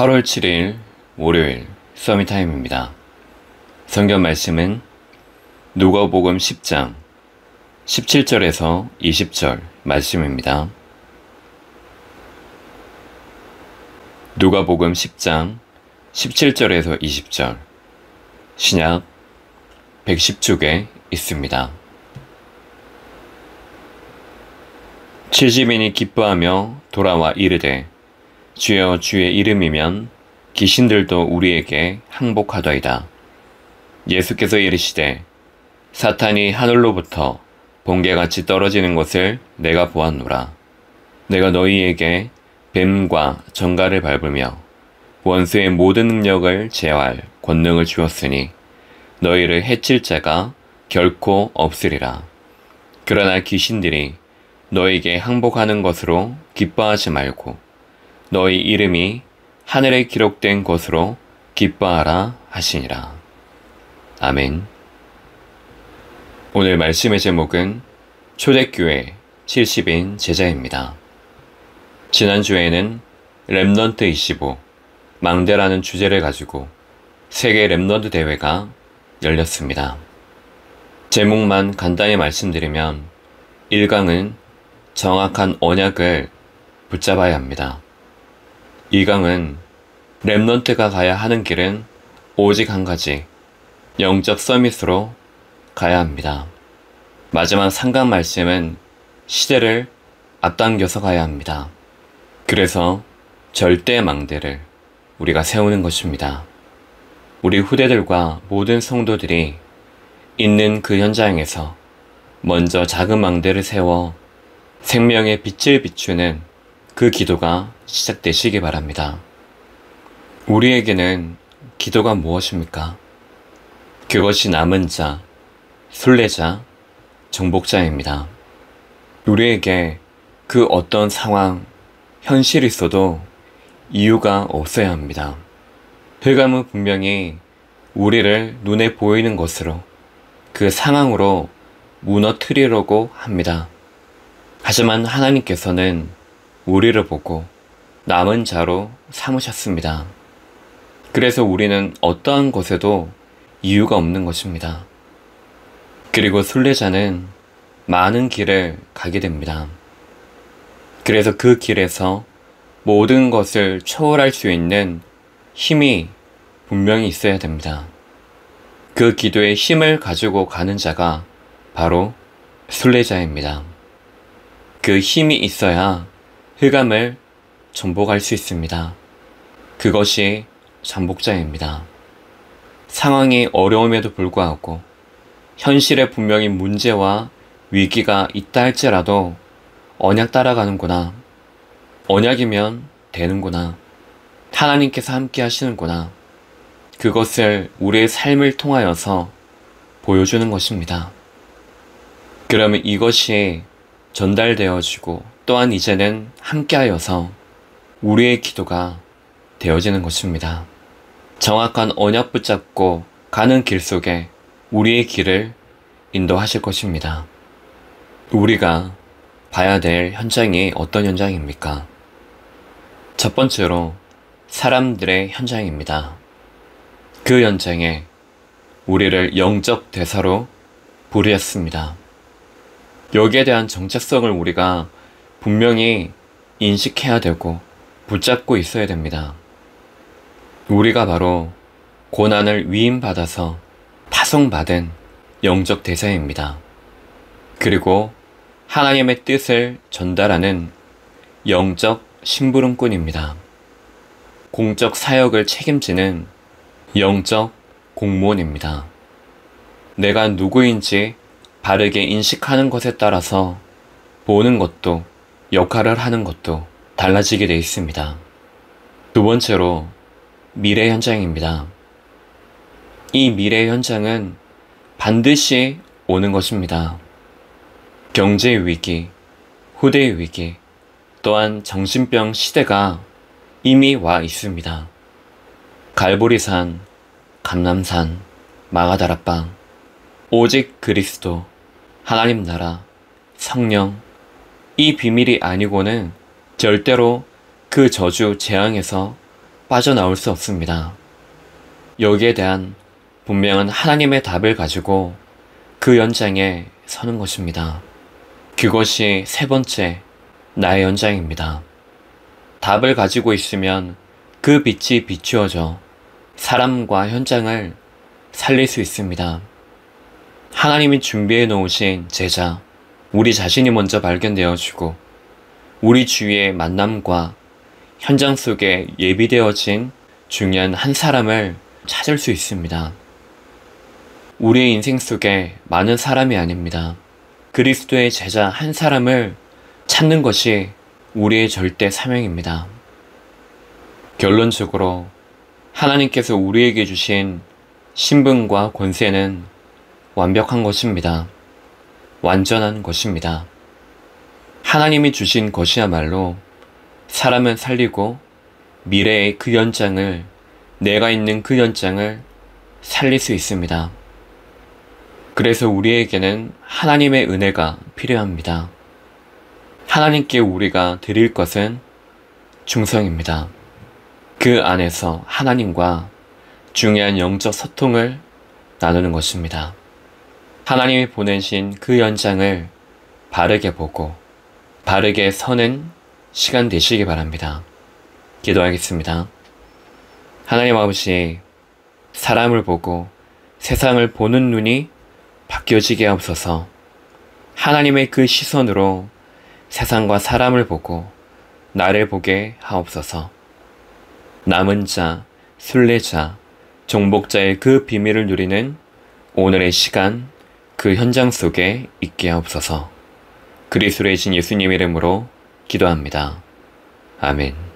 8월 7일 월요일 서밋타임입니다. 성경 말씀은 누가복음 10장 17절에서 20절 말씀입니다. 누가복음 10장 17절에서 20절 신약 110쪽에 있습니다. 70인이 기뻐하며 돌아와 이르되 주여 주의 이름이면 귀신들도 우리에게 항복하더이다. 예수께서 이르시되 사탄이 하늘로부터 번개같이 떨어지는 것을 내가 보았노라. 내가 너희에게 뱀과 정갈을 밟으며 원수의 모든 능력을 제어할 권능을 주었으니 너희를 해칠 자가 결코 없으리라. 그러나 귀신들이 너희에게 항복하는 것으로 기뻐하지 말고 너희 이름이 하늘에 기록된 것으로 기뻐하라 하시니라. 아멘. 오늘 말씀의 제목은 초대교회 70인 제자입니다. 지난주에는 렘넌트 25 망대라는 주제를 가지고 세계 렘넌트 대회가 열렸습니다. 제목만 간단히 말씀드리면 1강은 정확한 언약을 붙잡아야 합니다. 2강은 렘넌트가 가야 하는 길은 오직 한 가지, 영적 서밋으로 가야 합니다. 마지막 3강 말씀은 시대를 앞당겨서 가야 합니다. 그래서 절대 망대를 우리가 세우는 것입니다. 우리 후대들과 모든 성도들이 있는 그 현장에서 먼저 작은 망대를 세워 생명의 빛을 비추는 그 기도가 시작되시기 바랍니다. 우리에게는 기도가 무엇입니까? 그것이 남은 자, 순례자, 정복자입니다. 우리에게 그 어떤 상황, 현실이 있어도 이유가 없어야 합니다. 흑암은 분명히 우리를 눈에 보이는 것으로 그 상황으로 무너뜨리려고 합니다. 하지만 하나님께서는 우리를 보고 남은 자로 삼으셨습니다. 그래서 우리는 어떠한 것에도 이유가 없는 것입니다. 그리고 순례자는 많은 길을 가게 됩니다. 그래서 그 길에서 모든 것을 초월할 수 있는 힘이 분명히 있어야 됩니다. 그 기도의 힘을 가지고 가는 자가 바로 순례자입니다. 그 힘이 있어야 흑암을 정복할 수 있습니다. 그것이 정복자입니다. 상황이 어려움에도 불구하고 현실에 분명히 문제와 위기가 있다 할지라도 언약 따라가는구나. 언약이면 되는구나. 하나님께서 함께 하시는구나. 그것을 우리의 삶을 통하여서 보여주는 것입니다. 그러면 이것이 전달되어지고 또한 이제는 함께하여서 우리의 기도가 되어지는 것입니다. 정확한 언약 붙잡고 가는 길 속에 우리의 길을 인도하실 것입니다. 우리가 봐야 될 현장이 어떤 현장입니까? 첫 번째로 사람들의 현장입니다. 그 현장에 우리를 영적 대사로 부르셨습니다. 여기에 대한 정체성을 우리가 분명히 인식해야 되고 붙잡고 있어야 됩니다. 우리가 바로 고난을 위임받아서 파송받은 영적 대사입니다. 그리고 하나님의 뜻을 전달하는 영적 심부름꾼입니다. 공적 사역을 책임지는 영적 공무원입니다. 내가 누구인지 바르게 인식하는 것에 따라서 보는 것도 역할을 하는 것도 달라지게 되어 있습니다. 두 번째로 미래 현장입니다. 이 미래 현장은 반드시 오는 것입니다. 경제 위기, 후대 위기, 또한 정신병 시대가 이미 와 있습니다. 갈보리산, 감람산, 마가다라빵, 오직 그리스도, 하나님 나라, 성령, 이 비밀이 아니고는 절대로 그 저주 재앙에서 빠져나올 수 없습니다. 여기에 대한 분명한 하나님의 답을 가지고 그 연장에 서는 것입니다. 그것이 세 번째 나의 연장입니다. 답을 가지고 있으면 그 빛이 비추어져 사람과 현장을 살릴 수 있습니다. 하나님이 준비해 놓으신 제자, 우리 자신이 먼저 발견되어지고 우리 주위의 만남과 현장 속에 예비되어진 중요한 한 사람을 찾을 수 있습니다. 우리의 인생 속에 많은 사람이 아닙니다. 그리스도의 제자 한 사람을 찾는 것이 우리의 절대 사명입니다. 결론적으로 하나님께서 우리에게 주신 신분과 권세는 완벽한 것입니다. 완전한 것입니다. 하나님이 주신 것이야말로 사람은 살리고 미래의 그 연장을, 내가 있는 그 연장을 살릴 수 있습니다. 그래서 우리에게는 하나님의 은혜가 필요합니다. 하나님께 우리가 드릴 것은 충성입니다. 그 안에서 하나님과 중요한 영적 소통을 나누는 것입니다. 하나님이 보내신 그 연장을 바르게 보고 바르게 서는 시간 되시기 바랍니다. 기도하겠습니다. 하나님 아버지, 사람을 보고 세상을 보는 눈이 바뀌어지게 하옵소서. 하나님의 그 시선으로 세상과 사람을 보고 나를 보게 하옵소서. 남은 자, 순례자, 정복자의 그 비밀을 누리는 오늘의 시간, 그 현장 속에 있게 하옵소서. 그리스도의 신 예수님 이름으로 기도합니다. 아멘.